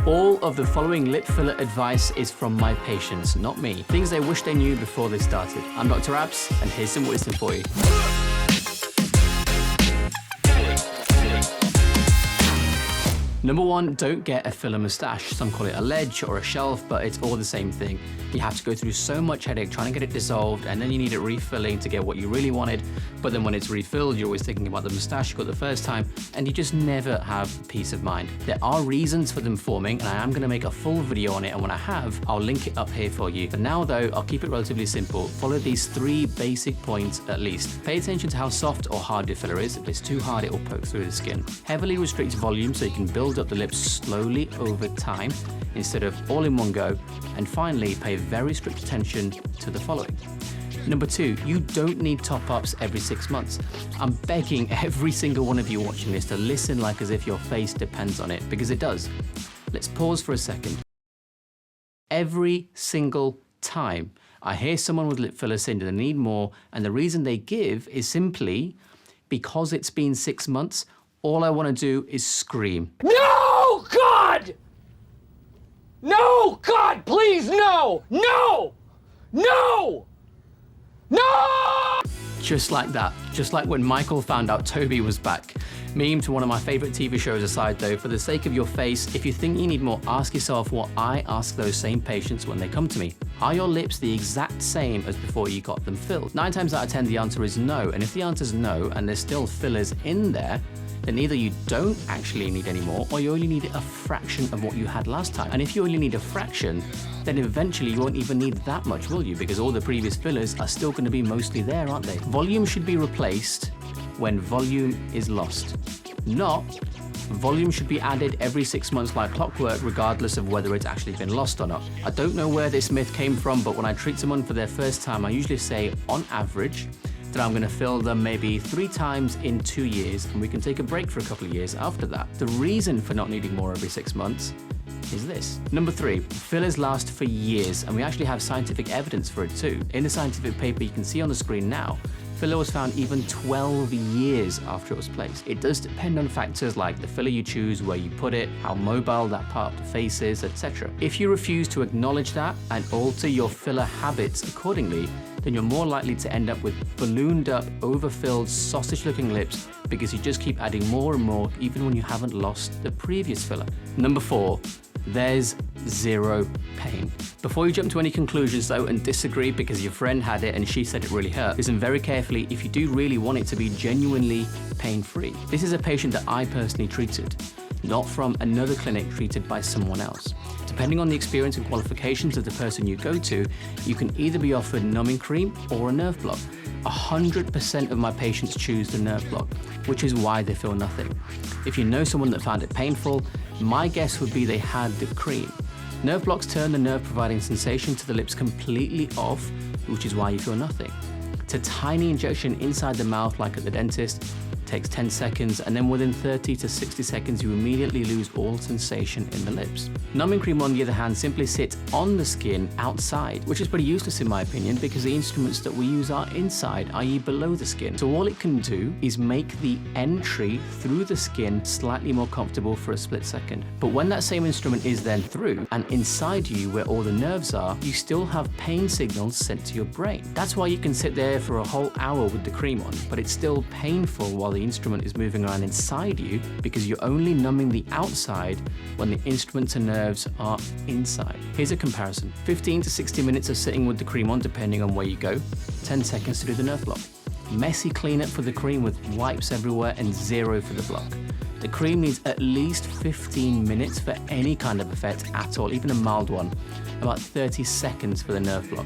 All of the following lip filler advice is from my patients, not me. Things they wish they knew before they started. I'm Dr. Abs, and here's some wisdom for you. Number one, don't get a filler mustache. Some call it a ledge or a shelf, but it's all the same thing. You have to go through so much headache trying to get it dissolved, and then you need it refilling to get what you really wanted. But then when it's refilled, you're always thinking about the mustache you got the first time, and you just never have peace of mind. There are reasons for them forming, and I am gonna make a full video on it, and when I have, I'll link it up here for you. For now though, I'll keep it relatively simple. Follow these 3 basic points at least. Pay attention to how soft or hard your filler is. If it's too hard, it will poke through the skin. Heavily restrict volume so you can build up the lips slowly over time instead of all in one go. And finally, pay very strict attention to the following. Number 2, you don't need top-ups every 6 months. I'm begging every single one of you watching this to listen like as if your face depends on it, because it does. Let's pause for a second. Every single time I hear someone with lip filler saying they need more, and the reason they give is simply because it's been 6 months, all I want to do is scream. No, God! No, God, please, no! No! No! No! Just like that. Just like when Michael found out Toby was back. Meme to one of my favorite TV shows aside though, for the sake of your face, if you think you need more, ask yourself what I ask those same patients when they come to me. Are your lips the exact same as before you got them filled? 9 times out of 10, the answer is no. And if the answer is no, and there's still fillers in there, then either you don't actually need any more, or you only need a fraction of what you had last time. And if you only need a fraction, then eventually you won't even need that much, will you? Because all the previous fillers are still going to be mostly there, aren't they? Volume should be replaced when volume is lost. Not volume should be added every 6 months like clockwork, regardless of whether it's actually been lost or not. I don't know where this myth came from, but when I treat someone for their first time, I usually say, on average, that I'm going to fill them maybe 3 times in 2 years, and we can take a break for a couple of years after that. The reason for not needing more every 6 months is this. Number 3, fillers last for years, and we actually have scientific evidence for it too. In the scientific paper you can see on the screen now, filler was found even 12 years after it was placed. It does depend on factors like the filler you choose, where you put it, how mobile that part of the face is, etc. If you refuse to acknowledge that and alter your filler habits accordingly, then you're more likely to end up with ballooned up, overfilled, sausage-looking lips because you just keep adding more and more even when you haven't lost the previous filler. Number 4, there's zero pain. Before you jump to any conclusions though and disagree because your friend had it and she said it really hurt, listen very carefully if you do really want it to be genuinely pain-free. This is a patient that I personally treated, not from another clinic treated by someone else. Depending on the experience and qualifications of the person you go to, you can either be offered numbing cream or a nerve block. 100% of my patients choose the nerve block, which is why they feel nothing. If you know someone that found it painful, my guess would be they had the cream. Nerve blocks turn the nerve providing sensation to the lips completely off, which is why you feel nothing. It's a tiny injection inside the mouth like at the dentist. Takes 10 seconds, and then within 30 to 60 seconds you immediately lose all sensation in the lips. Numbing cream on the other hand simply sits on the skin outside, which is pretty useless in my opinion because the instruments that we use are inside, i.e. below the skin. So all it can do is make the entry through the skin slightly more comfortable for a split second. But when that same instrument is then through and inside you where all the nerves are, you still have pain signals sent to your brain. That's why you can sit there for a whole hour with the cream on, but it's still painful while the instrument is moving around inside you because you're only numbing the outside when the instruments and nerves are inside. Here's a comparison. 15 to 60 minutes of sitting with the cream on depending on where you go, 10 seconds to do the nerve block. Messy cleanup for the cream with wipes everywhere and 0 for the block. The cream needs at least 15 minutes for any kind of effect at all, even a mild one. About 30 seconds for the nerve block.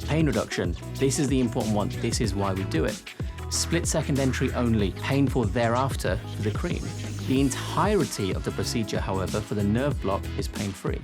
Pain reduction, this is the important one, this is why we do it. Split second entry only, painful thereafter for the cream. The entirety of the procedure, however, for the nerve block is pain-free.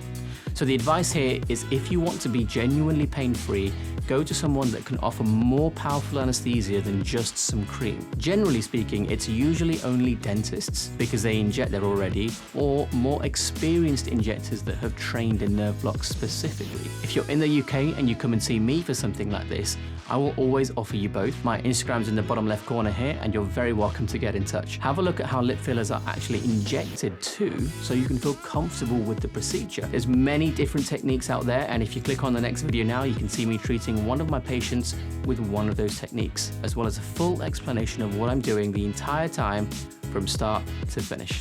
So the advice here is if you want to be genuinely pain-free, go to someone that can offer more powerful anesthesia than just some cream. Generally speaking, it's usually only dentists because they inject there already, or more experienced injectors that have trained in nerve blocks specifically. If you're in the UK and you come and see me for something like this, I will always offer you both. My Instagram's in the bottom left corner here, and you're very welcome to get in touch. Have a look at how lip fillers are actually injected too, so you can feel comfortable with the procedure. There's many different techniques out there, and if you click on the next video now, you can see me treating one of my patients with one of those techniques, as well as a full explanation of what I'm doing the entire time from start to finish.